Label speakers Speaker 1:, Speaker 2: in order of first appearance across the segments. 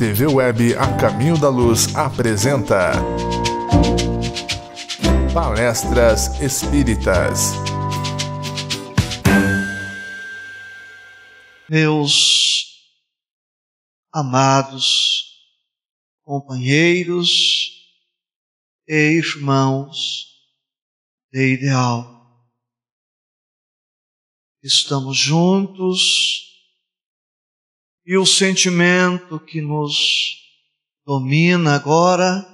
Speaker 1: TV Web A Caminho da Luz apresenta Palestras Espíritas.
Speaker 2: Meus amados companheiros e irmãos de ideal, estamos juntos e o sentimento que nos domina agora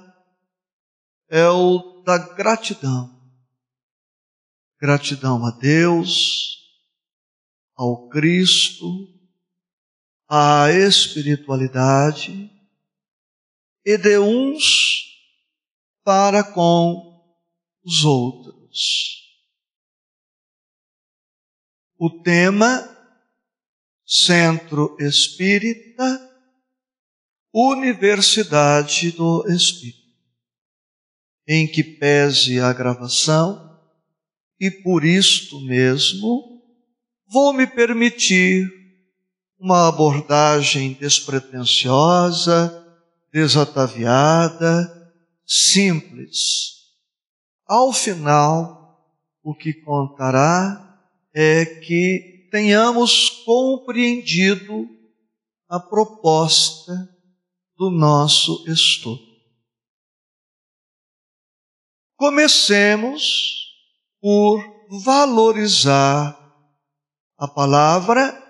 Speaker 2: é o da gratidão. Gratidão a Deus, ao Cristo, à espiritualidade e de uns para com os outros. O tema: Centro Espírita, Universidade do Espírito, em que pese a gravação, e por isto mesmo vou me permitir uma abordagem despretensiosa, desataviada, simples. Ao final, o que contará é que tenhamos compreendido a proposta do nosso estudo. Comecemos por valorizar a palavra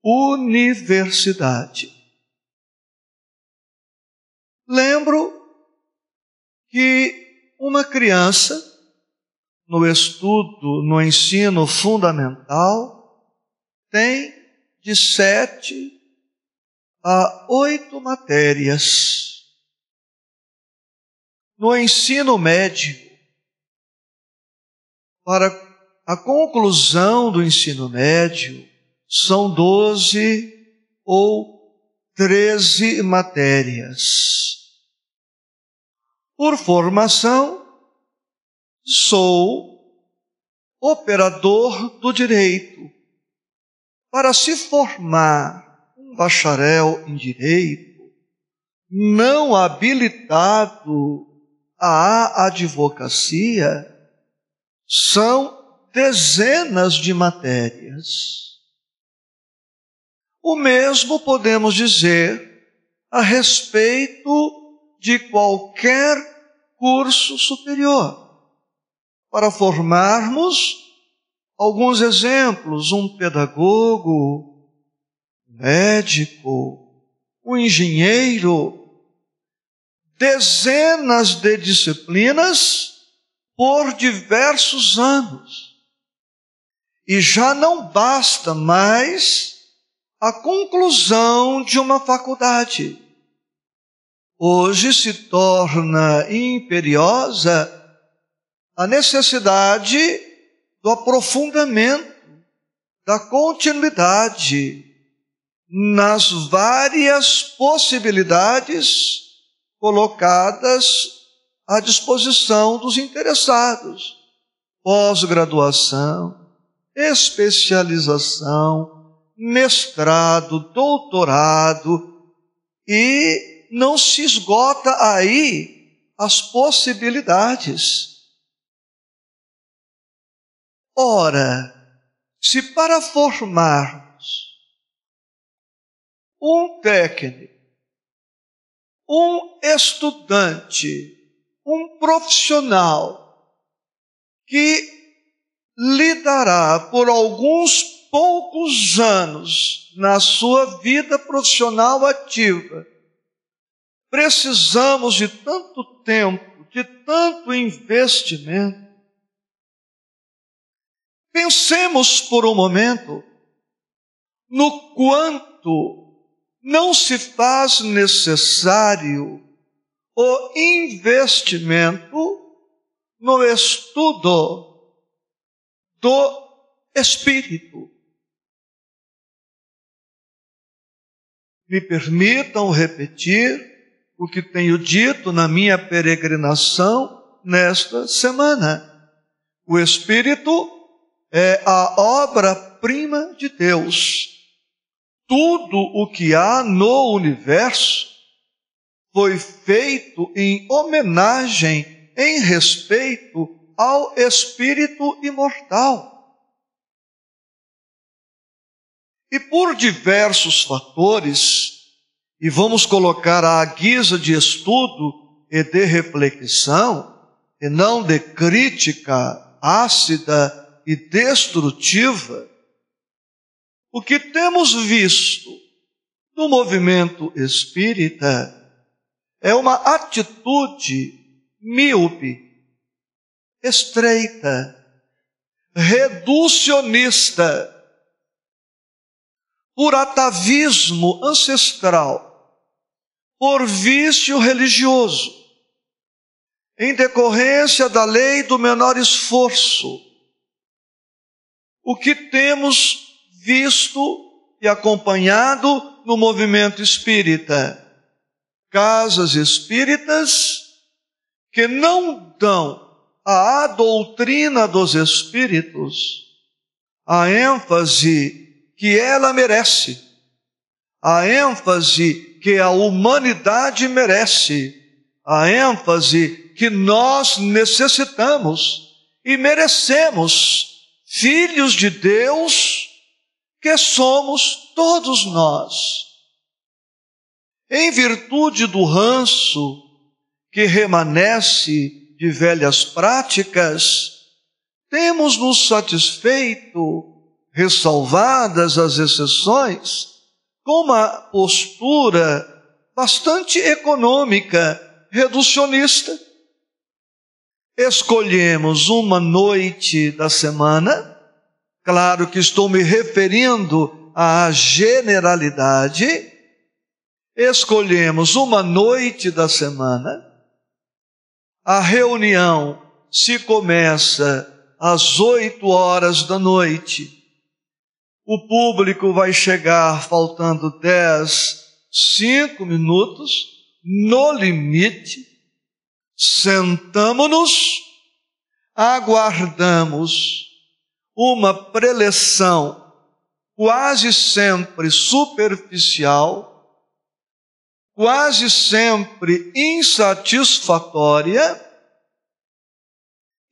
Speaker 2: universidade. Lembro que uma criança, no estudo, no ensino fundamental, tem de 7 a 8 matérias. No ensino médio, para a conclusão do ensino médio, são 12 ou 13 matérias. Por formação, sou operador do direito. Para se formar um bacharel em direito, não habilitado à advocacia, são dezenas de matérias. O mesmo podemos dizer a respeito de qualquer curso superior. Para formarmos alguns exemplos: um pedagogo, um médico, um engenheiro, dezenas de disciplinas por diversos anos. E já não basta mais a conclusão de uma faculdade. Hoje se torna imperiosa a necessidade do aprofundamento, da continuidade nas várias possibilidades colocadas à disposição dos interessados. Pós-graduação, especialização, mestrado, doutorado, e não se esgota aí as possibilidades. Ora, se para formarmos um técnico, um estudante, um profissional que lidará por alguns poucos anos na sua vida profissional ativa, precisamos de tanto tempo, de tanto investimento. Pensemos por um momento no quanto não se faz necessário o investimento no estudo do Espírito. Me permitam repetir o que tenho dito na minha peregrinação nesta semana. O Espírito é a obra-prima de Deus. tudo o que há no universo foi feito em homenagem, em respeito ao Espírito imortal. E por diversos fatores, e vamos colocar à guisa de estudo e de reflexão, e não de crítica ácida e destrutiva, o que temos visto no movimento espírita é uma atitude míope, estreita, reducionista, por atavismo ancestral, por vício religioso, em decorrência da lei do menor esforço. O que temos visto e acompanhado no movimento espírita? Casas espíritas que não dão à doutrina dos espíritos a ênfase que ela merece, a ênfase que a humanidade merece, a ênfase que nós necessitamos e merecemos, filhos de Deus que somos todos nós. Em virtude do ranço que remanesce de velhas práticas, temos nos satisfeito, ressalvadas as exceções, com uma postura bastante econômica, reducionista. Escolhemos uma noite da semana, claro que estou me referindo à generalidade, escolhemos uma noite da semana, a reunião se começa às 8 da noite, o público vai chegar faltando 5 minutos, no limite, sentamo-nos, aguardamos uma preleção quase sempre superficial, quase sempre insatisfatória,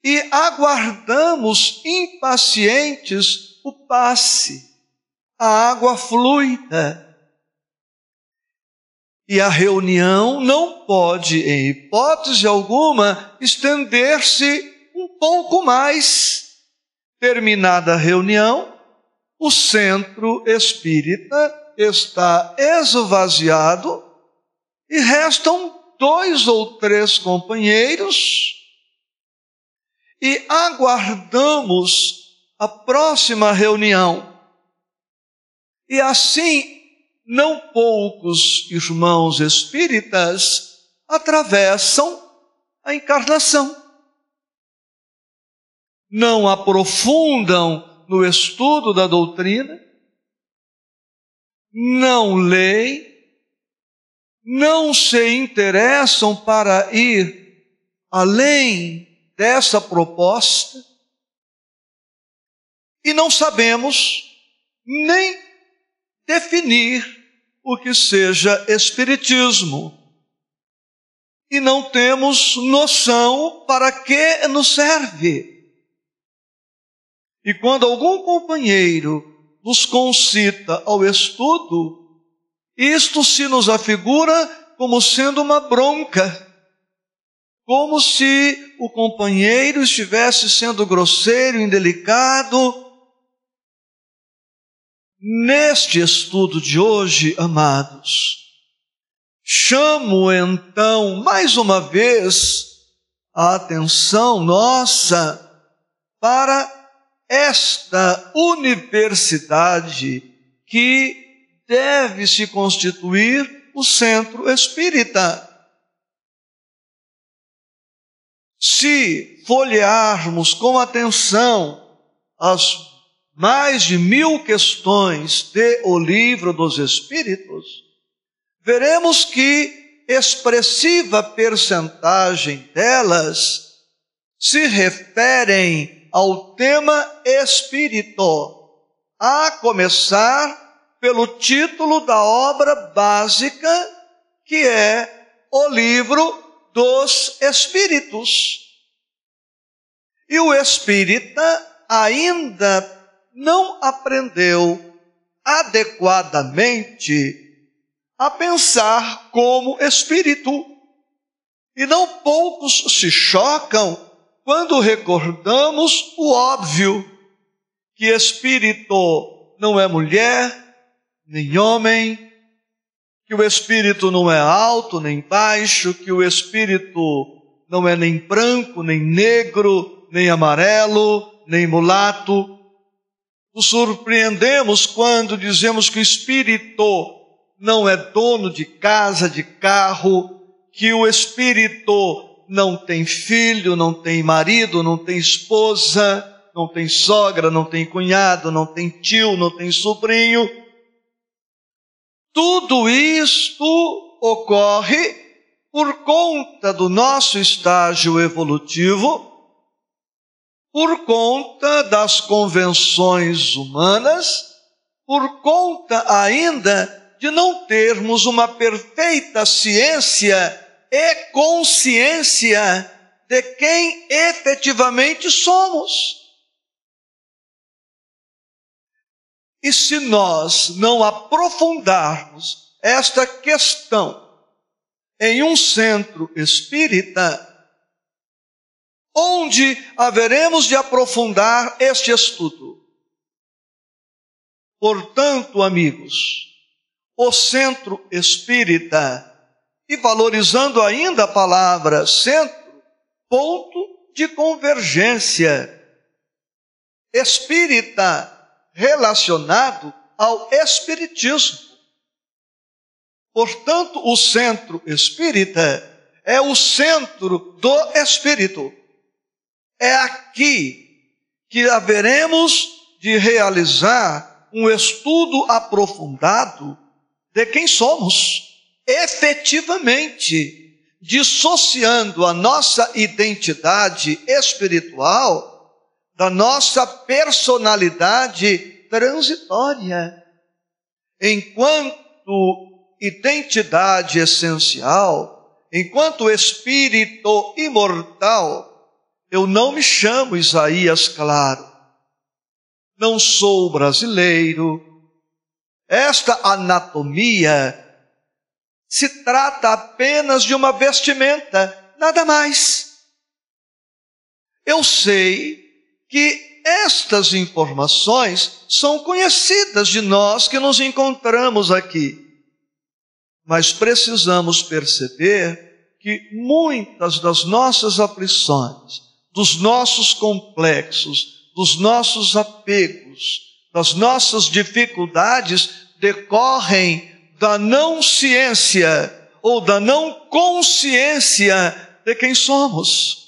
Speaker 2: e aguardamos impacientes o passe, a água fluida. E a reunião não pode, em hipótese alguma, estender-se um pouco mais. Terminada a reunião, o centro espírita está esvaziado e restam 2 ou 3 companheiros e aguardamos a próxima reunião. E assim, não poucos irmãos espíritas atravessam a encarnação. Não aprofundam no estudo da doutrina, não leem, não se interessam para ir além dessa proposta, e não sabemos nem definir o que seja espiritismo. E não temos noção para que nos serve. E quando algum companheiro nos concita ao estudo, isto se nos afigura como sendo uma bronca, como se o companheiro estivesse sendo grosseiro, indelicado. Neste estudo de hoje, amados, chamo então mais uma vez a atenção nossa para esta universidade que deve se constituir o centro espírita. Se folhearmos com atenção as mais de 1000 questões de O Livro dos Espíritos, veremos que expressiva percentagem delas se referem ao tema espírito, a começar pelo título da obra básica, que é o Livro dos Espíritos. E o espírita ainda não aprendeu adequadamente a pensar como espírito. E não poucos se chocam quando recordamos o óbvio, que espírito não é mulher, nem homem, que o espírito não é alto nem baixo, que o espírito não é nem branco, nem negro, nem amarelo, nem mulato. Nos surpreendemos quando dizemos que o espírito não é dono de casa, de carro, que o espírito não tem filho, não tem marido, não tem esposa, não tem sogra, não tem cunhado, não tem tio, não tem sobrinho. Tudo isto ocorre por conta do nosso estágio evolutivo, por conta das convenções humanas, por conta ainda de não termos uma perfeita ciência e consciência de quem efetivamente somos. E se nós não aprofundarmos esta questão em um centro espírita, onde haveremos de aprofundar este estudo? Portanto, amigos, o centro espírita, e valorizando ainda a palavra centro, ponto de convergência, espírita relacionado ao espiritismo. Portanto, o centro espírita é o centro do espírito. É aqui que haveremos de realizar um estudo aprofundado de quem somos, efetivamente, dissociando a nossa identidade espiritual da nossa personalidade transitória. Enquanto identidade essencial, enquanto espírito imortal, eu não me chamo Isaías Claro, não sou brasileiro. Esta anatomia se trata apenas de uma vestimenta, nada mais. Eu sei que estas informações são conhecidas de nós que nos encontramos aqui, mas precisamos perceber que muitas das nossas aflições, dos nossos complexos, dos nossos apegos, das nossas dificuldades decorrem da não ciência ou da não consciência de quem somos.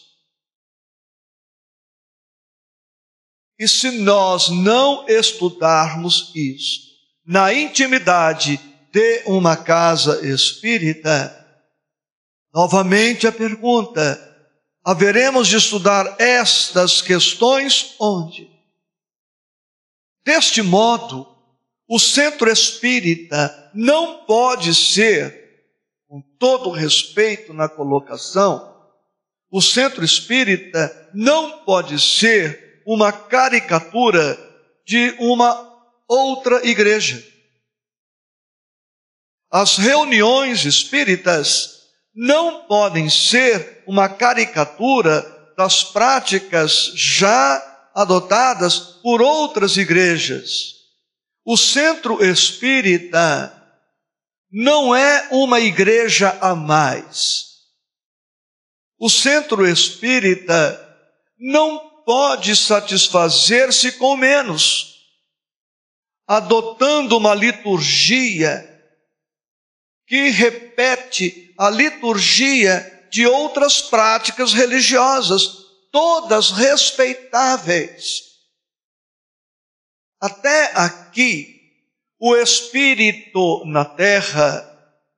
Speaker 2: E se nós não estudarmos isso na intimidade de uma casa espírita, novamente a pergunta: haveremos de estudar estas questões onde? Deste modo, o centro espírita não pode ser, com todo respeito na colocação, o centro espírita não pode ser uma caricatura de uma outra igreja. As reuniões espíritas não podem ser uma caricatura das práticas já adotadas por outras igrejas. O centro espírita não é uma igreja a mais. O centro espírita não pode satisfazer-se com menos, adotando uma liturgia que repete a liturgia de outras práticas religiosas, todas respeitáveis. Até aqui, o espírito na terra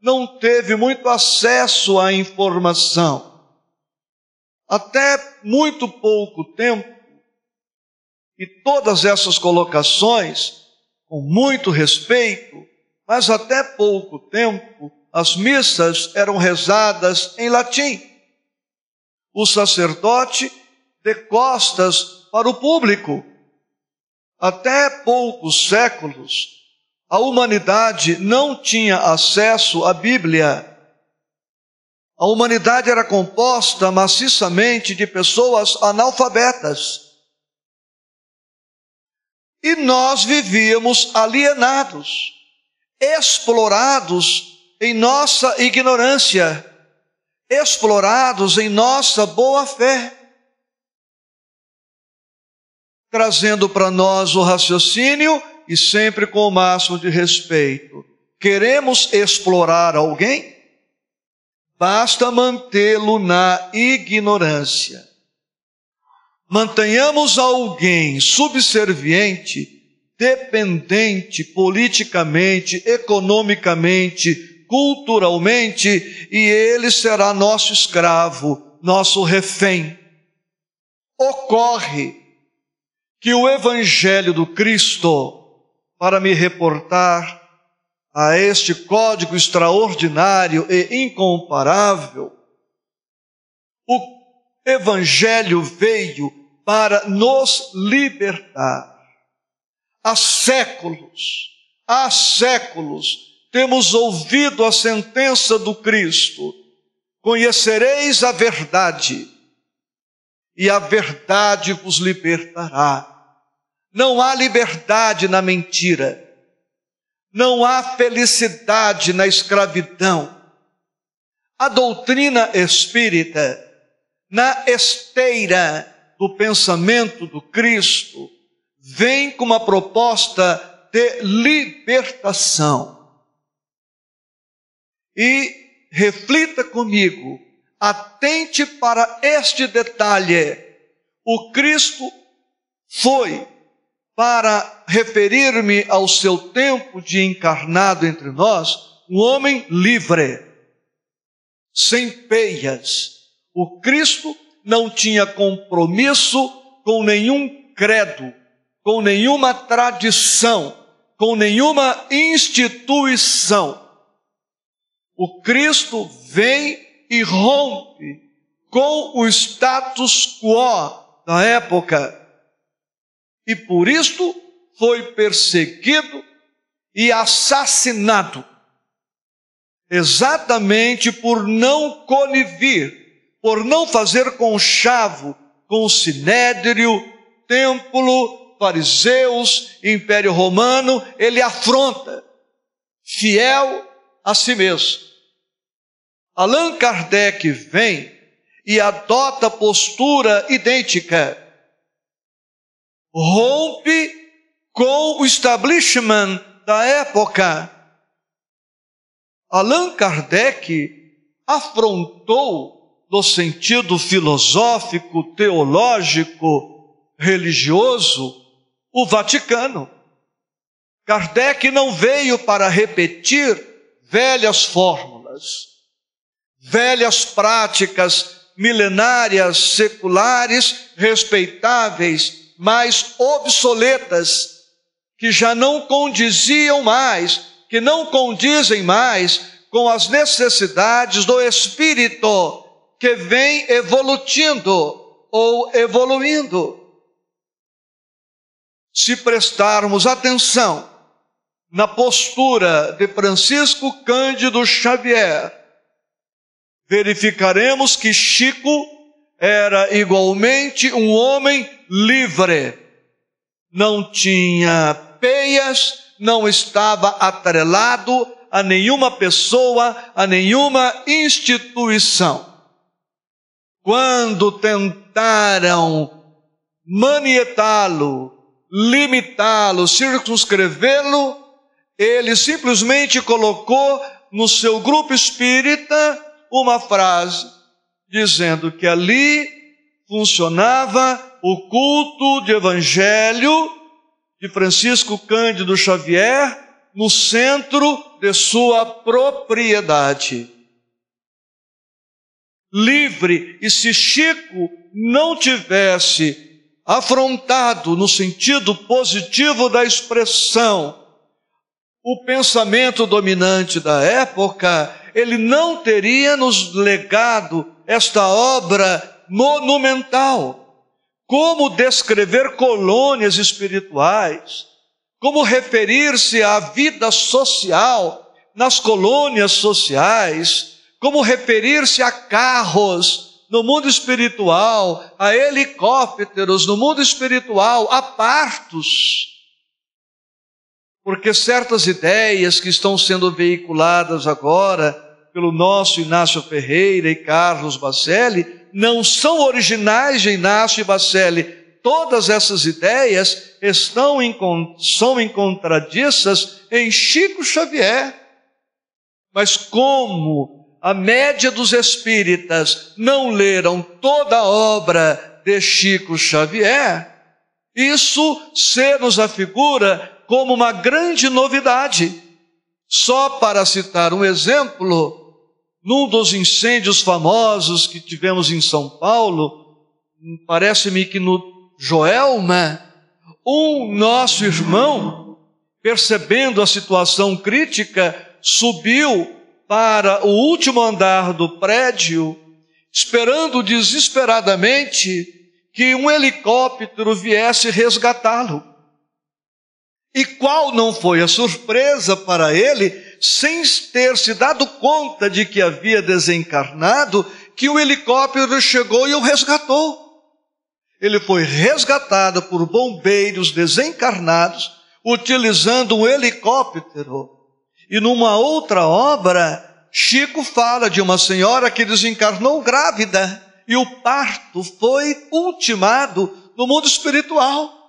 Speaker 2: não teve muito acesso à informação. Até muito pouco tempo, e todas essas colocações, com muito respeito, mas até pouco tempo as missas eram rezadas em latim. O sacerdote de costas para o público. Até poucos séculos, a humanidade não tinha acesso à Bíblia. A humanidade era composta maciçamente de pessoas analfabetas. E nós vivíamos alienados, explorados em nossa ignorância, explorados em nossa boa-fé, trazendo para nós o raciocínio e sempre com o máximo de respeito. Queremos explorar alguém? Basta mantê-lo na ignorância. Mantenhamos alguém subserviente, dependente politicamente, economicamente, culturalmente, e ele será nosso escravo, nosso refém. Ocorre que o Evangelho do Cristo, para me reportar a este código extraordinário e incomparável, o Evangelho veio para nos libertar. Há séculos temos ouvido a sentença do Cristo: conhecereis a verdade, e a verdade vos libertará. Não há liberdade na mentira, não há felicidade na escravidão. A doutrina espírita, na esteira do pensamento do Cristo, vem com uma proposta de libertação. E reflita comigo, atente para este detalhe: o Cristo foi, para referir-me ao seu tempo de encarnado entre nós, um homem livre, sem peias. O Cristo não tinha compromisso com nenhum credo, com nenhuma tradição, com nenhuma instituição. O Cristo vem e rompe com o status quo da época. E por isto foi perseguido e assassinado, exatamente por não conivir, por não fazer conchavo com o sinédrio, templo, fariseus, império romano. Ele afronta, fiel a si mesmo. Allan Kardec vem e adota postura idêntica. Rompe com o establishment da época. Allan Kardec afrontou, no sentido filosófico, teológico, religioso, o Vaticano. Kardec não veio para repetir velhas fórmulas, velhas práticas milenárias, seculares, respeitáveis, mas obsoletas, que já não condiziam mais, que não condizem mais com as necessidades do espírito que vem evolutindo ou evoluindo. Se prestarmos atenção na postura de Francisco Cândido Xavier, verificaremos que Chico era igualmente um homem livre. Não tinha peias, não estava atrelado a nenhuma pessoa, a nenhuma instituição. Quando tentaram manietá-lo, limitá-lo, circunscrevê-lo, ele simplesmente colocou no seu grupo espírita uma frase, dizendo que ali funcionava o culto de evangelho de Francisco Cândido Xavier no centro de sua propriedade. Livre, e se Chico não tivesse afrontado no sentido positivo da expressão o pensamento dominante da época, ele não teria nos legado esta obra monumental. Como descrever colônias espirituais, como referir-se à vida social nas colônias sociais, como referir-se a carros no mundo espiritual, a helicópteros no mundo espiritual, a partos. Porque certas ideias que estão sendo veiculadas agora pelo nosso Inácio Ferreira e Carlos Bacelli não são originais de Inácio e Bacelli. Todas essas ideias são encontradiças em Chico Xavier. Mas como a média dos espíritas não leram toda a obra de Chico Xavier, isso se nos afigura como uma grande novidade. Só para citar um exemplo, num dos incêndios famosos que tivemos em São Paulo, parece-me que no Joelma, um nosso irmão, percebendo a situação crítica, subiu para o último andar do prédio, esperando desesperadamente que um helicóptero viesse resgatá-lo. E qual não foi a surpresa para ele, sem ter se dado conta de que havia desencarnado, que o helicóptero chegou e o resgatou. Ele foi resgatado por bombeiros desencarnados, utilizando um helicóptero. E numa outra obra, Chico fala de uma senhora que desencarnou grávida, e o parto foi ultimado no mundo espiritual.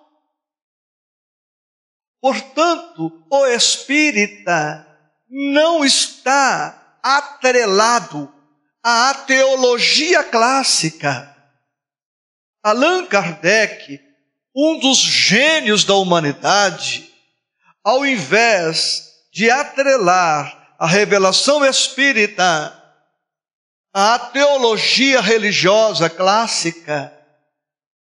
Speaker 2: Portanto, o espírita não está atrelado à teologia clássica. Allan Kardec, um dos gênios da humanidade, ao invés de atrelar a revelação espírita à teologia religiosa clássica,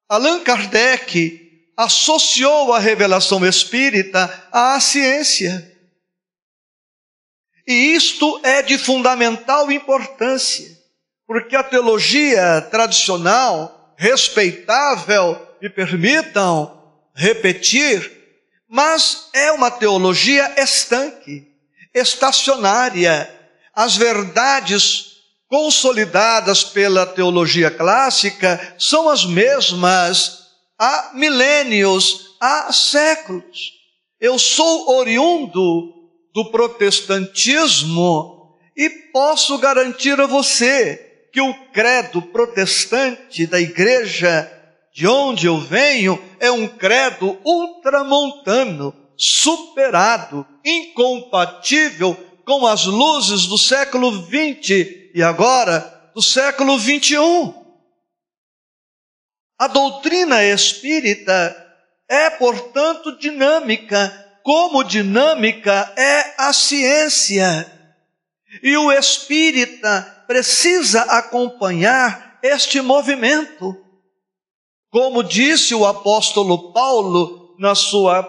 Speaker 2: Allan Kardec associou a revelação espírita à ciência. E isto é de fundamental importância, porque a teologia tradicional, respeitável, me permitam repetir, mas é uma teologia estanque, estacionária. As verdades consolidadas pela teologia clássica são as mesmas há milênios, há séculos. Eu sou oriundo do protestantismo e posso garantir a você que o credo protestante da igreja de onde eu venho é um credo ultramontano, superado, incompatível com as luzes do século XX e agora do século XXI. A doutrina espírita é, portanto, dinâmica, como dinâmica é a ciência. E o espírita precisa acompanhar este movimento. Como disse o apóstolo Paulo na sua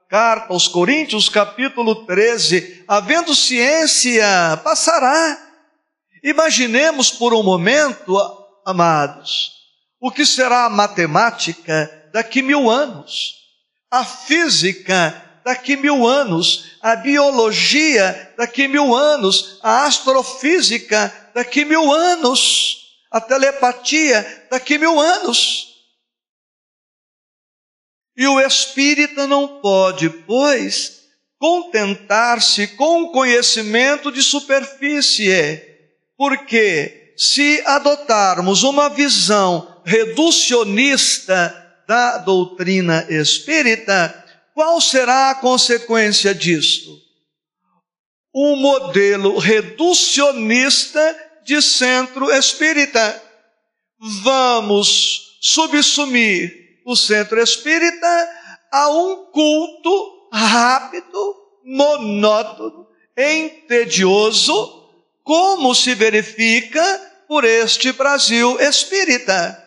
Speaker 2: carta aos Coríntios, capítulo 13, havendo ciência, passará. Imaginemos por um momento, amados, o que será a matemática daqui 1000 anos, a física daqui 1000 anos, a biologia daqui 1000 anos, a astrofísica daqui 1000 anos, a telepatia daqui 1000 anos. E o espírita não pode, pois, contentar-se com o conhecimento de superfície, porque se adotarmos uma visão reducionista da doutrina espírita, qual será a consequência disto? Um modelo reducionista de centro espírita. Vamos subsumir o centro espírita a um culto rápido, monótono, entedioso, como se verifica por este Brasil espírita.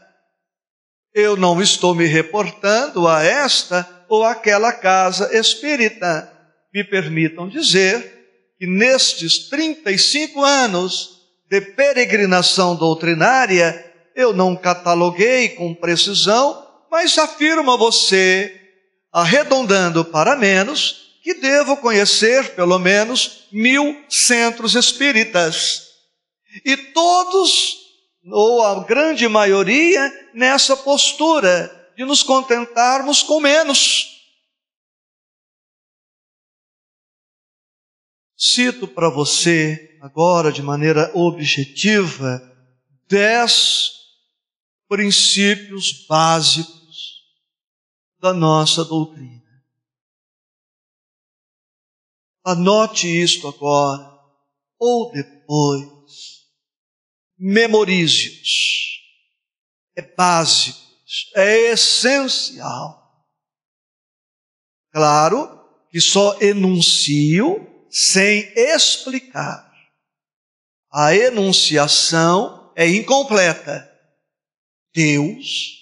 Speaker 2: Eu não estou me reportando a esta ou aquela casa espírita. me permitam dizer que nestes 35 anos de peregrinação doutrinária, eu não cataloguei com precisão, mas afirmo a você, arredondando para menos, que devo conhecer pelo menos 1000 centros espíritas. E todos, ou a grande maioria, nessa postura de nos contentarmos com menos. Cito para você, agora de maneira objetiva, 10 princípios básicos da nossa doutrina. Anote isto agora, ou depois, memorize-os. É básico, é essencial. Claro que só enuncio sem explicar. A enunciação é incompleta. Deus,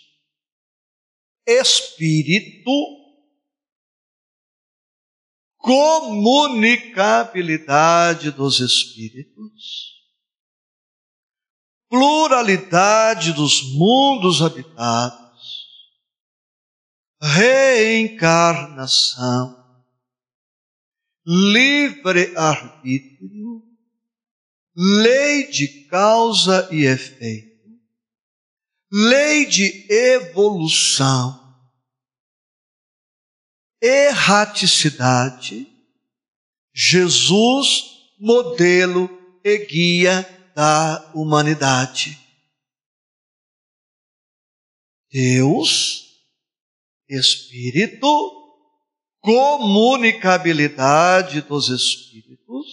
Speaker 2: Espírito, comunicabilidade dos espíritos, pluralidade dos mundos habitados, reencarnação, livre-arbítrio, lei de causa e efeito, lei de evolução, erraticidade, Jesus, modelo e guia da humanidade. Deus, Espírito, comunicabilidade dos espíritos,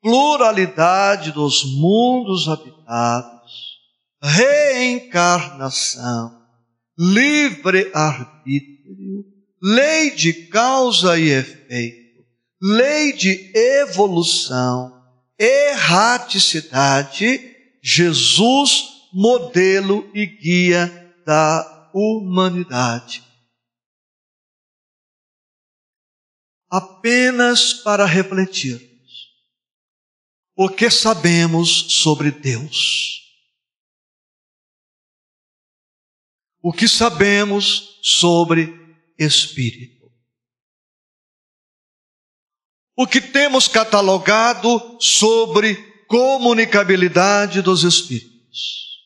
Speaker 2: pluralidade dos mundos habitados, reencarnação, livre-arbítrio, lei de causa e efeito, lei de evolução, erraticidade, Jesus, modelo e guia da humanidade. Apenas para refletirmos o que sabemos sobre Deus. O que sabemos sobre Espírito. O que temos catalogado sobre comunicabilidade dos espíritos.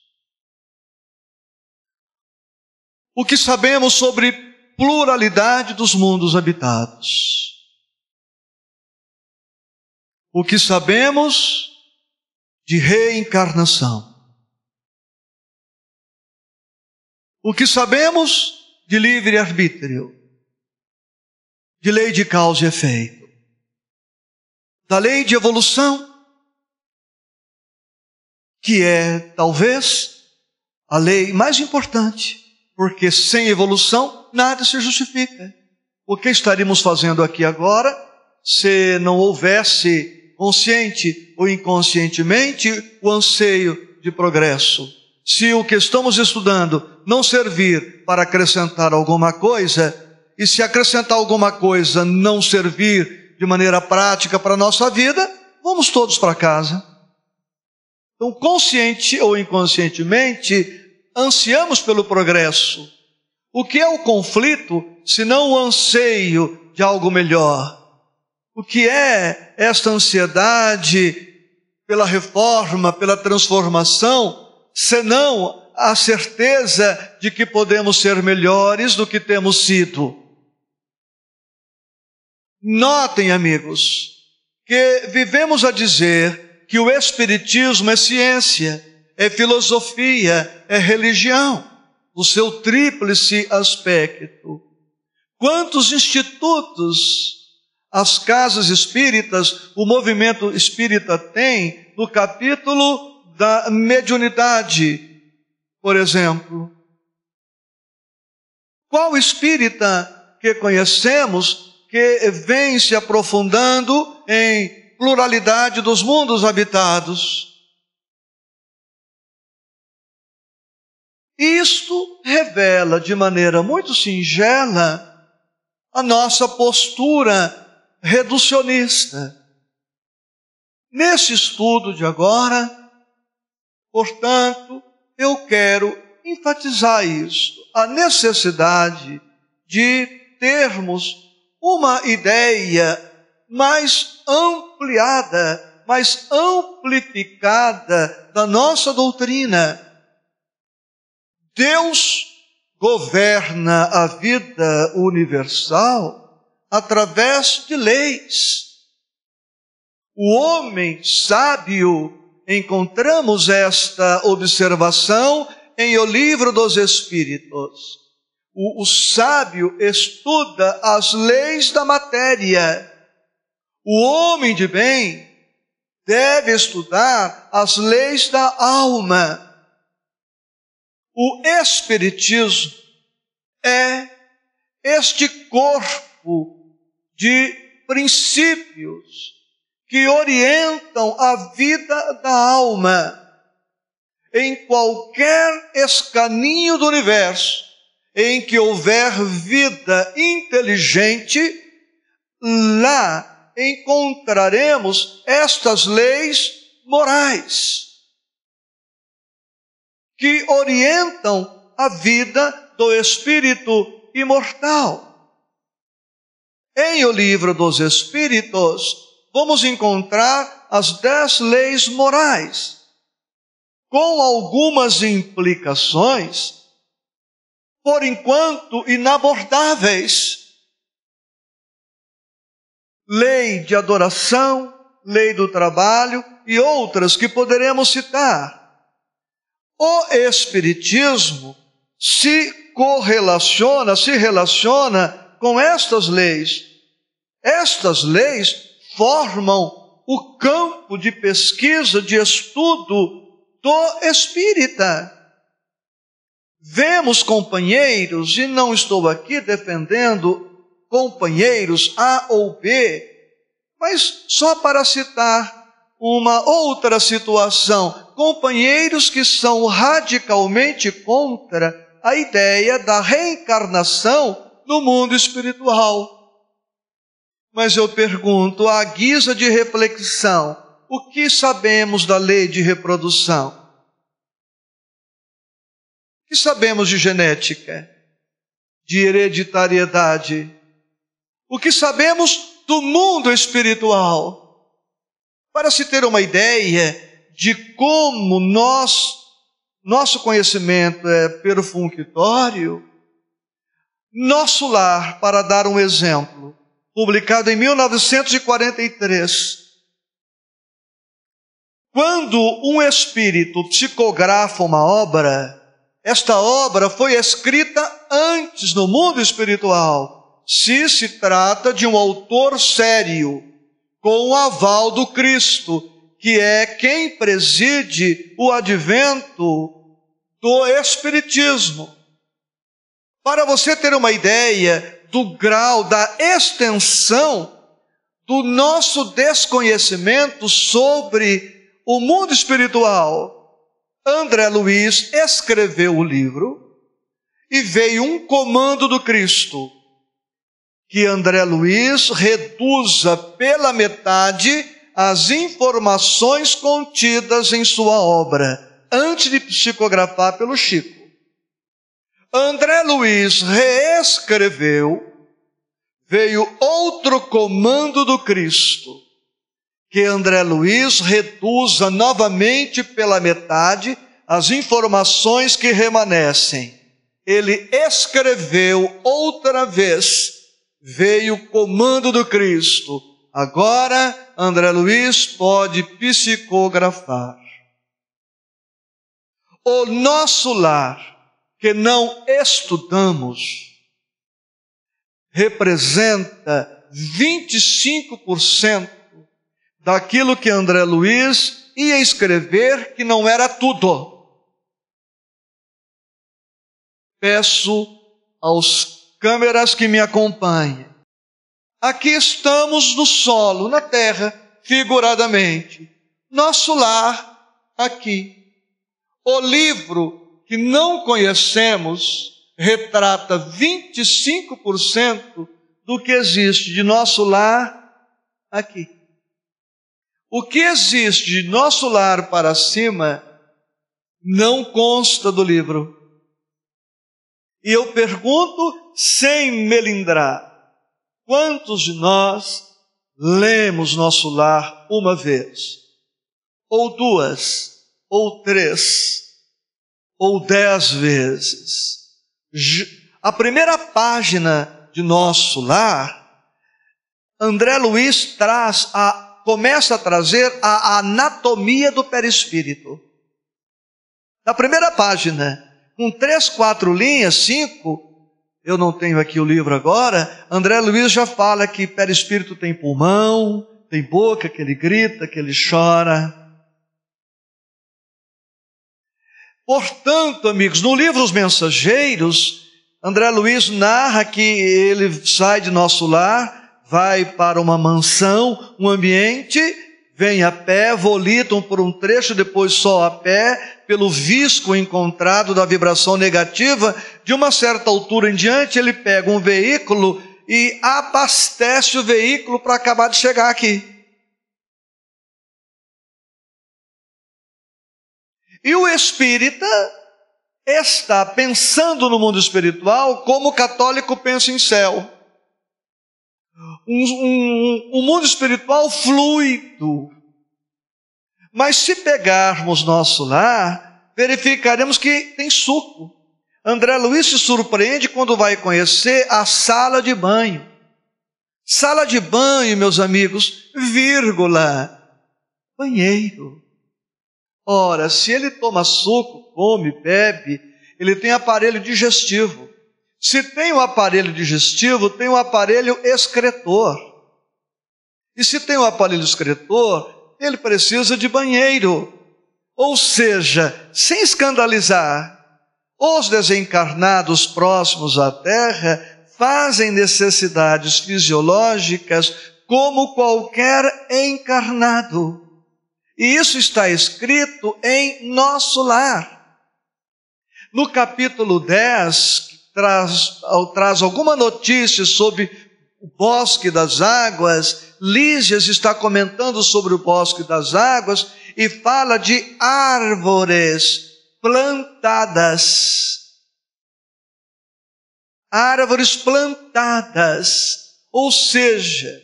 Speaker 2: O que sabemos sobre pluralidade dos mundos habitados. O que sabemos de reencarnação. O que sabemos de livre-arbítrio, de lei de causa e efeito, da lei de evolução, que é, talvez, a lei mais importante, porque sem evolução nada se justifica. O que estaríamos fazendo aqui agora, se não houvesse, consciente ou inconscientemente, o anseio de progresso? Se o que estamos estudando não servir para acrescentar alguma coisa, e se acrescentar alguma coisa não servir de maneira prática para a nossa vida, vamos todos para casa. Então, consciente ou inconscientemente, ansiamos pelo progresso. O que é o conflito, se não o anseio de algo melhor? O que é esta ansiedade pela reforma, pela transformação, senão a certeza de que podemos ser melhores do que temos sido? Notem, amigos, que vivemos a dizer que o Espiritismo é ciência, é filosofia, é religião, o seu tríplice aspecto. Quantos institutos as casas espíritas, o movimento espírita tem no capítulo da mediunidade, por exemplo? Qual espírita que conhecemos que vem se aprofundando em pluralidade dos mundos habitados? Isto revela de maneira muito singela a nossa postura reducionista. Nesse estudo de agora, portanto, eu quero enfatizar isto, a necessidade de termos uma ideia mais ampliada, mais amplificada da nossa doutrina. Deus governa a vida universal através de leis. O homem sábio, encontramos esta observação em O Livro dos Espíritos. O sábio estuda as leis da matéria. O homem de bem deve estudar as leis da alma. O Espiritismo é este corpo de princípios que orientam a vida da alma. Em qualquer escaninho do universo em que houver vida inteligente, lá encontraremos estas leis morais que orientam a vida do espírito imortal. Em O Livro dos Espíritos, vamos encontrar as 10 leis morais, com algumas implicações, por enquanto inabordáveis. Lei de adoração, lei do trabalho e outras que poderemos citar. O Espiritismo se relaciona com estas leis. Estas leis formam o campo de pesquisa, de estudo do espírita. Vemos companheiros, e não estou aqui defendendo companheiros A ou B, mas só para citar uma outra situação, companheiros que são radicalmente contra a ideia da reencarnação no mundo espiritual. Mas eu pergunto, à guisa de reflexão, o que sabemos da lei de reprodução? O que sabemos de genética, de hereditariedade? O que sabemos do mundo espiritual? Para se ter uma ideia de como nosso conhecimento é perfunctório, Nosso Lar, para dar um exemplo, publicado em 1943, quando um espírito psicografa uma obra, esta obra foi escrita antes no mundo espiritual, se trata de um autor sério, com o aval do Cristo, que é quem preside o advento do Espiritismo. Para você ter uma ideia do grau, da extensão do nosso desconhecimento sobre o mundo espiritual, André Luiz escreveu o livro e veio um comando do Cristo, que André Luiz reduza pela metade as informações contidas em sua obra, antes de psicografar pelo Chico. André Luiz reescreveu, veio outro comando do Cristo, que André Luiz reduza novamente pela metade as informações que remanescem. Ele escreveu outra vez, veio o comando do Cristo. Agora, André Luiz pode psicografar. O Nosso Lar, que não estudamos, representa 25% daquilo que André Luiz ia escrever, que não era tudo. Peço aos câmeras que me acompanhem. Aqui estamos no solo, na terra, figuradamente. Nosso lar aqui. O livro que não conhecemos retrata 25% do que existe de nosso lar aqui. O que existe de nosso lar para cima não consta do livro. E eu pergunto, sem melindrar, quantos de nós lemos nosso lar uma vez, ou duas, ou três, ou 10 vezes? A primeira página de nosso lar, André Luiz começa a trazer a anatomia do perispírito. Na primeira página, com 3, 4 linhas, 5, eu não tenho aqui o livro agora, André Luiz já fala que perispírito tem pulmão, tem boca, que ele grita, que ele chora. Portanto, amigos, no livro Os Mensageiros, André Luiz narra que ele sai de nosso lar, vai para uma mansão, um ambiente, vem a pé, volitam por um trecho, depois só a pé, pelo visco encontrado da vibração negativa. De uma certa altura em diante, ele pega um veículo e abastece o veículo para acabar de chegar aqui. E o espírita está pensando no mundo espiritual como o católico pensa em céu. Um mundo espiritual fluido. Mas se pegarmos nosso lar, verificaremos que tem suco. André Luiz se surpreende quando vai conhecer a sala de banho. Sala de banho, meus amigos, vírgula, banheiro. Ora, se ele toma suco, come, bebe, ele tem aparelho digestivo. Se tem um aparelho digestivo, tem um aparelho excretor. E se tem um aparelho excretor, ele precisa de banheiro. Ou seja, sem escandalizar, os desencarnados próximos à Terra fazem necessidades fisiológicas como qualquer encarnado. E isso está escrito em nosso lar. No capítulo 10, traz alguma notícia sobre o bosque das águas. Lísias está comentando sobre o bosque das águas e fala de árvores plantadas. Árvores plantadas. Ou seja,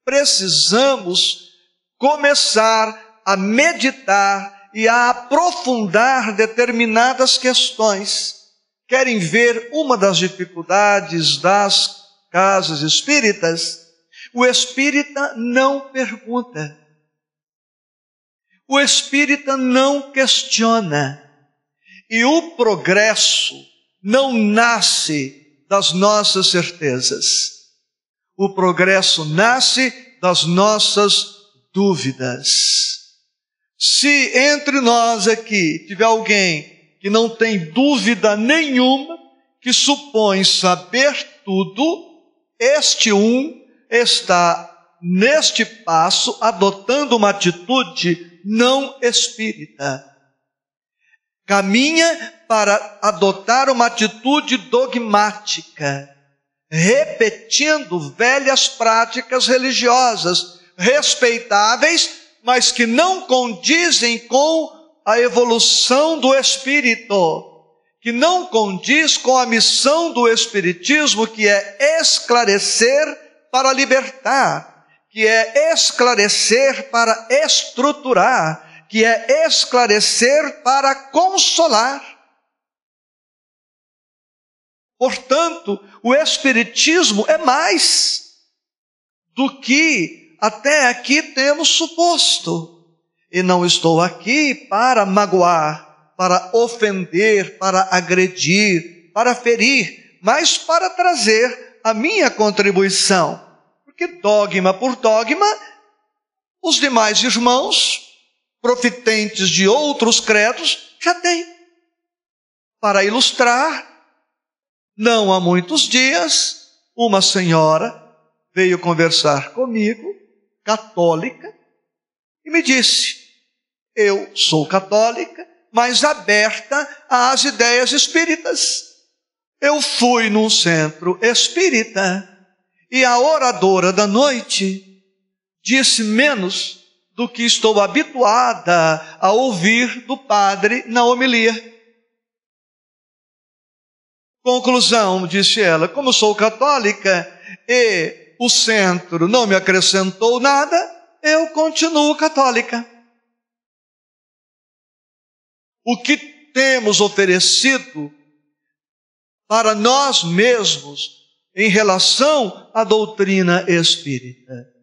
Speaker 2: precisamos começar a meditar e a aprofundar determinadas questões. Querem ver uma das dificuldades das casas espíritas? O espírita não pergunta. O espírita não questiona. E o progresso não nasce das nossas certezas. O progresso nasce das nossas dúvidas. Se entre nós aqui tiver alguém que não tem dúvida nenhuma, que supõe saber tudo, este está neste passo adotando uma atitude não espírita. Caminha para adotar uma atitude dogmática, repetindo velhas práticas religiosas, respeitáveis, mas que não condizem com a evolução do espírito, que não condiz com a missão do espiritismo, que é esclarecer para libertar, que é esclarecer para estruturar, que é esclarecer para consolar. Portanto, o espiritismo é mais do que até aqui temos suposto. E não estou aqui para magoar, para ofender, para agredir, para ferir, mas para trazer a minha contribuição. Porque dogma por dogma, os demais irmãos, profitentes de outros credos, já têm. Para ilustrar, não há muitos dias, uma senhora veio conversar comigo, católica, e me disse: eu sou católica, mas aberta às ideias espíritas. Eu fui num centro espírita e a oradora da noite disse menos do que estou habituada a ouvir do padre na homilia. Conclusão, disse ela, como sou católica e o centro não me acrescentou nada, eu continuo católica. O que temos oferecido para nós mesmos em relação à doutrina espírita?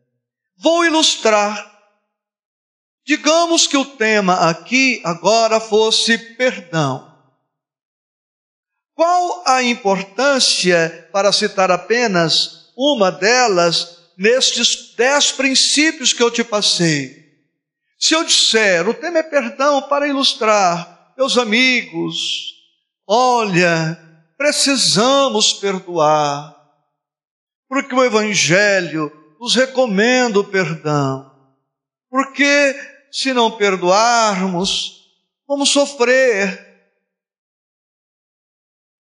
Speaker 2: Vou ilustrar. Digamos que o tema aqui agora fosse perdão. Qual a importância, para citar apenas uma delas, nestes 10 princípios que eu te passei? Se eu disser, o tema é perdão, para ilustrar, meus amigos, olha, precisamos perdoar, porque o Evangelho nos recomenda o perdão, porque se não perdoarmos, vamos sofrer.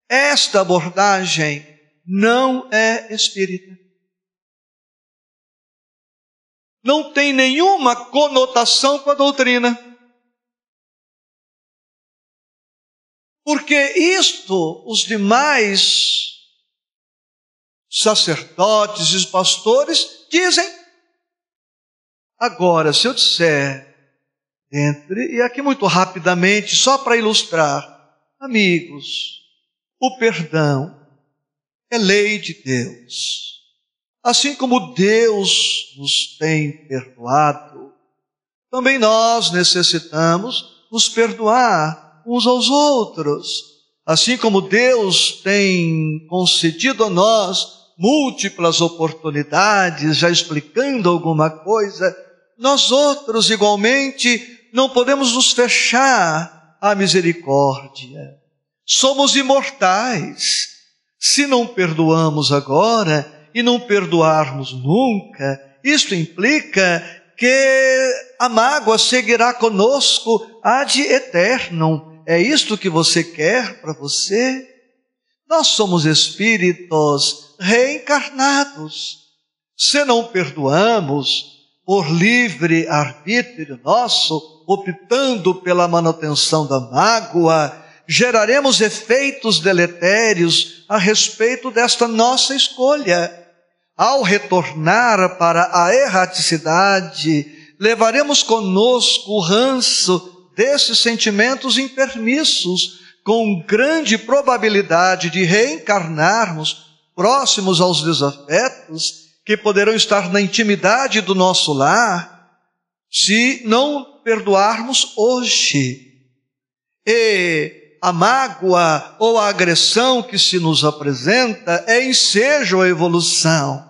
Speaker 2: Esta abordagem não é espírita. Não tem nenhuma conotação com a doutrina. Porque isto, os demais sacerdotes e pastores dizem. Agora, se eu disser, e aqui muito rapidamente, só para ilustrar, amigos, o perdão é lei de Deus. Assim como Deus nos tem perdoado, também nós necessitamos nos perdoar uns aos outros. Assim como Deus tem concedido a nós múltiplas oportunidades, já explicando alguma coisa, nós outros igualmente não podemos nos fechar à misericórdia. Somos imortais. Se não perdoamos agora e não perdoarmos nunca, isto implica que a mágoa seguirá conosco ad eternum. É isto que você quer para você? Nós somos espíritos reencarnados. Se não perdoamos por livre arbítrio nosso, optando pela manutenção da mágoa, geraremos efeitos deletérios a respeito desta nossa escolha. Ao retornar para a erraticidade, levaremos conosco o ranço desses sentimentos impermissos, com grande probabilidade de reencarnarmos próximos aos desafetos que poderão estar na intimidade do nosso lar, se não perdoarmos hoje. E a mágoa ou a agressão que se nos apresenta é ensejo à evolução.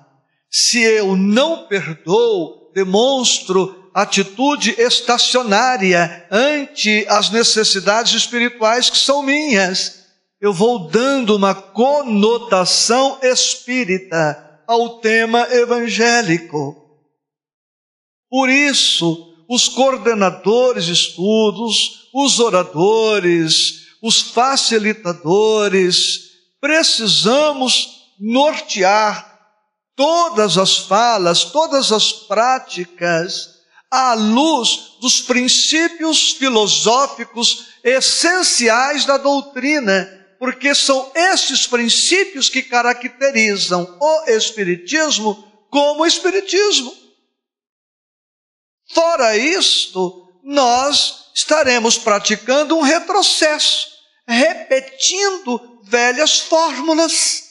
Speaker 2: Se eu não perdoo, demonstro atitude estacionária ante as necessidades espirituais que são minhas. Eu vou dando uma conotação espírita ao tema evangélico. Por isso, os coordenadores de estudos, os oradores, os facilitadores, precisamos nortear todas as falas, todas as práticas, à luz dos princípios filosóficos essenciais da doutrina, porque são esses princípios que caracterizam o Espiritismo como Espiritismo. Fora isto, nós estaremos praticando um retrocesso, repetindo velhas fórmulas,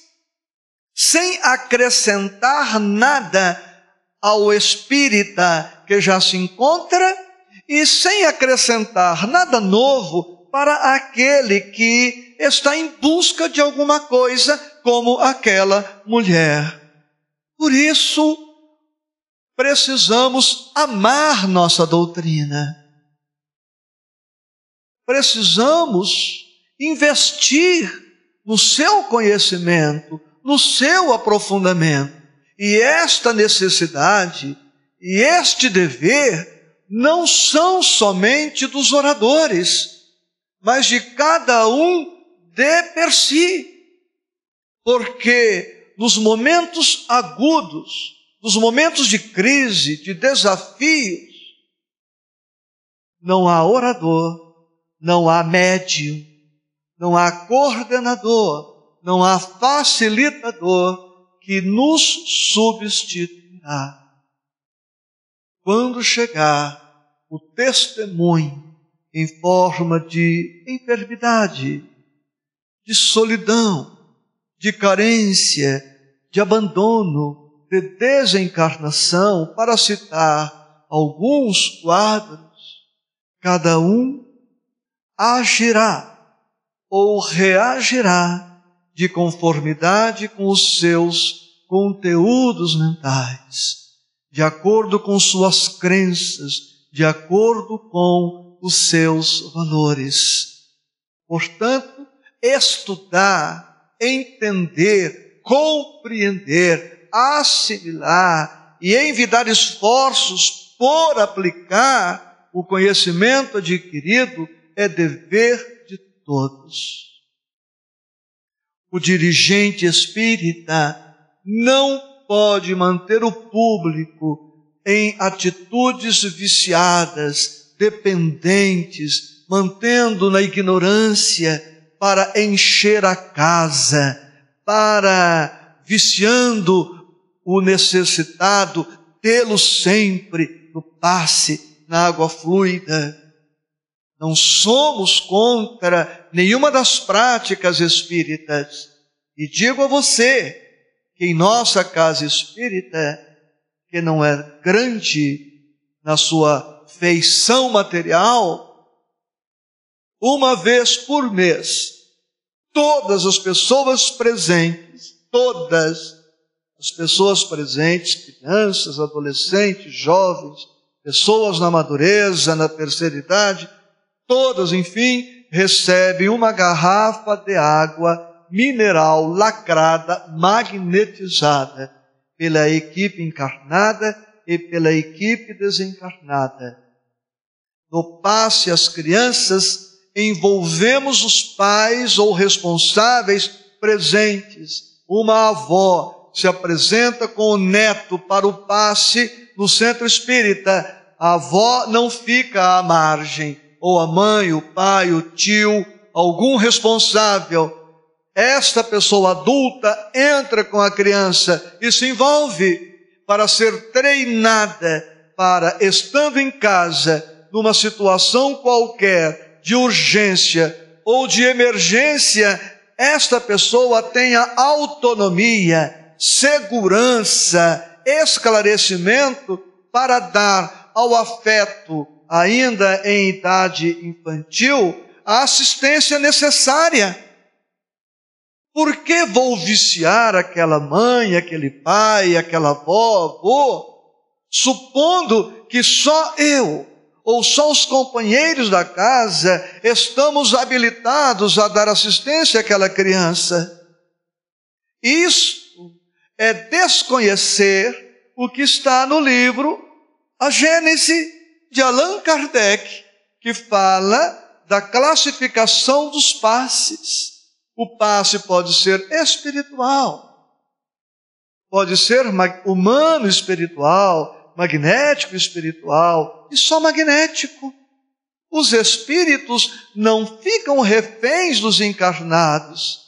Speaker 2: sem acrescentar nada ao espírita que já se encontra e sem acrescentar nada novo para aquele que está em busca de alguma coisa, como aquela mulher. Por isso, precisamos amar nossa doutrina. Precisamos investir no seu conhecimento, no seu aprofundamento. E esta necessidade e este dever não são somente dos oradores, mas de cada um de per si. Porque nos momentos agudos nos momentos de crise, de desafios, não há orador, não há médium, não há coordenador, não há facilitador que nos substituirá. Quando chegar o testemunho em forma de enfermidade, de solidão, de carência, de abandono, de desencarnação, para citar alguns quadros, cada um agirá ou reagirá de conformidade com os seus conteúdos mentais, de acordo com suas crenças, de acordo com os seus valores. Portanto, estudar, entender, compreender, assimilar e envidar esforços por aplicar o conhecimento adquirido é dever de todos. O dirigente espírita não pode manter o público em atitudes viciadas, dependentes, mantendo na ignorância para encher a casa, viciando o necessitado, tê-lo sempre no passe, na água fluida. Não somos contra nenhuma das práticas espíritas. E digo a você que em nossa casa espírita, que não é grande na sua feição material, uma vez por mês, todas as pessoas presentes, crianças, adolescentes, jovens, pessoas na madureza, na terceira idade, todas, enfim, recebem uma garrafa de água mineral lacrada, magnetizada pela equipe encarnada e pela equipe desencarnada. No passe às crianças, envolvemos os pais ou responsáveis presentes. Uma avó se apresenta com o neto para o passe no centro espírita. A avó não fica à margem, ou a mãe, o pai, o tio, algum responsável. Esta pessoa adulta entra com a criança e se envolve para ser treinada para, estando em casa, numa situação qualquer de urgência ou de emergência, esta pessoa tenha autonomia, segurança, esclarecimento para dar ao afeto, ainda em idade infantil, a assistência necessária. Por que vou viciar aquela mãe, aquele pai, aquela avó, supondo que só eu ou só os companheiros da casa estamos habilitados a dar assistência àquela criança? Isso é desconhecer o que está no livro A Gênese de Allan Kardec, que fala da classificação dos passes. O passe pode ser espiritual, pode ser humano espiritual, magnético espiritual, e só magnético. Os espíritos não ficam reféns dos encarnados,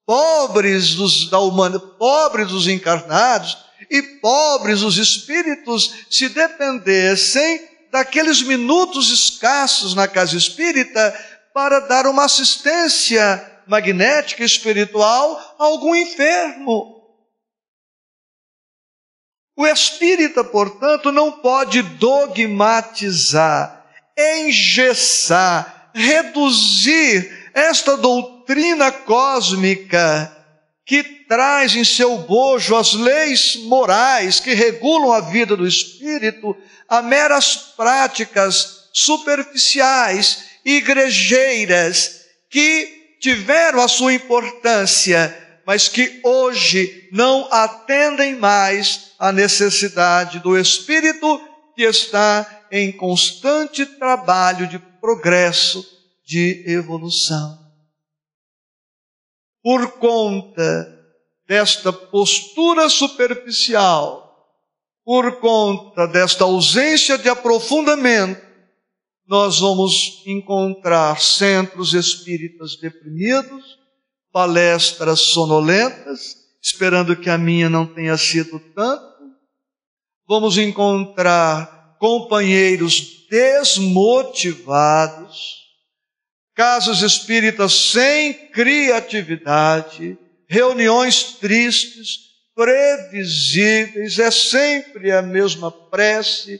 Speaker 2: pobres dos encarnados e pobres dos espíritos, se dependessem daqueles minutos escassos na casa espírita para dar uma assistência magnética espiritual a algum enfermo. O espírita, portanto, não pode dogmatizar, engessar, reduzir esta doutrina cósmica que traz em seu bojo as leis morais que regulam a vida do espírito a meras práticas superficiais, igrejeiras, que tiveram a sua importância, mas que hoje não atendem mais à necessidade do espírito que está em constante trabalho de progresso, de evolução. Por conta desta postura superficial, por conta desta ausência de aprofundamento, nós vamos encontrar centros espíritas deprimidos, palestras sonolentas, esperando que a minha não tenha sido tanto. Vamos encontrar companheiros desmotivados, casas espíritas sem criatividade, reuniões tristes, previsíveis, é sempre a mesma prece,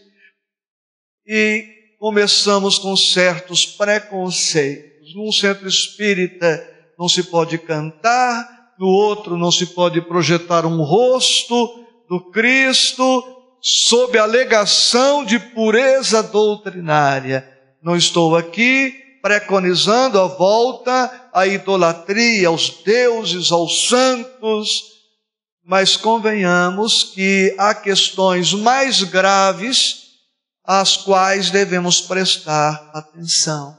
Speaker 2: e começamos com certos preconceitos. Num centro espírita não se pode cantar, no outro não se pode projetar um rosto do Cristo sob a alegação de pureza doutrinária. Não estou aqui preconizando a volta à idolatria, aos deuses, aos santos, mas convenhamos que há questões mais graves às quais devemos prestar atenção.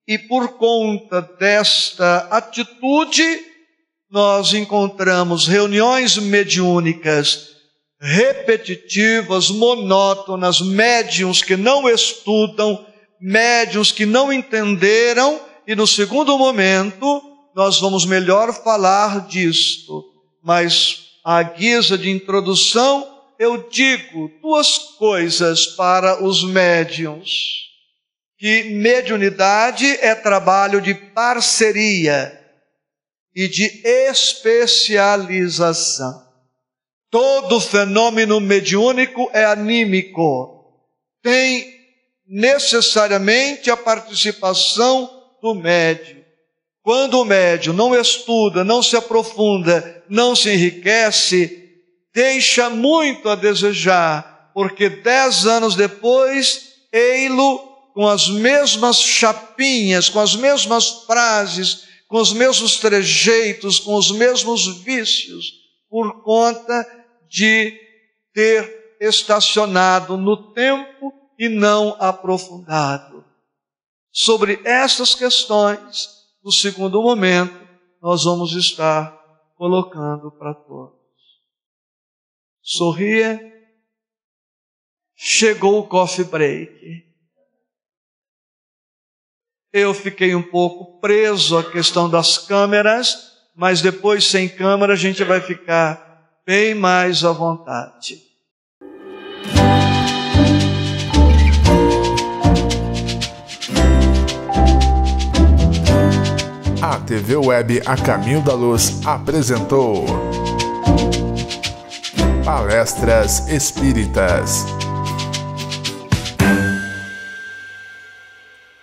Speaker 2: E por conta desta atitude, nós encontramos reuniões mediúnicas repetitivas, monótonas, médiuns que não estudam, médiuns que não entenderam, e no segundo momento nós vamos melhor falar disto. Mas à guisa de introdução, eu digo duas coisas para os médiuns: que mediunidade é trabalho de parceria e de especialização. Todo fenômeno mediúnico é anímico, tem necessariamente a participação do médium. Quando o médium não estuda, não se aprofunda, não se enriquece, deixa muito a desejar, porque 10 anos depois, ei-lo com as mesmas chapinhas, com as mesmas frases, com os mesmos trejeitos, com os mesmos vícios, por conta de ter estacionado no tempo e não aprofundado. Sobre essas questões, no segundo momento, nós vamos estar colocando para todos. Sorria. Chegou o coffee break. Eu fiquei um pouco preso à questão das câmeras, mas depois sem câmera a gente vai ficar bem mais à vontade.
Speaker 1: A TV Web A Caminho da Luz apresentou Palestras Espíritas.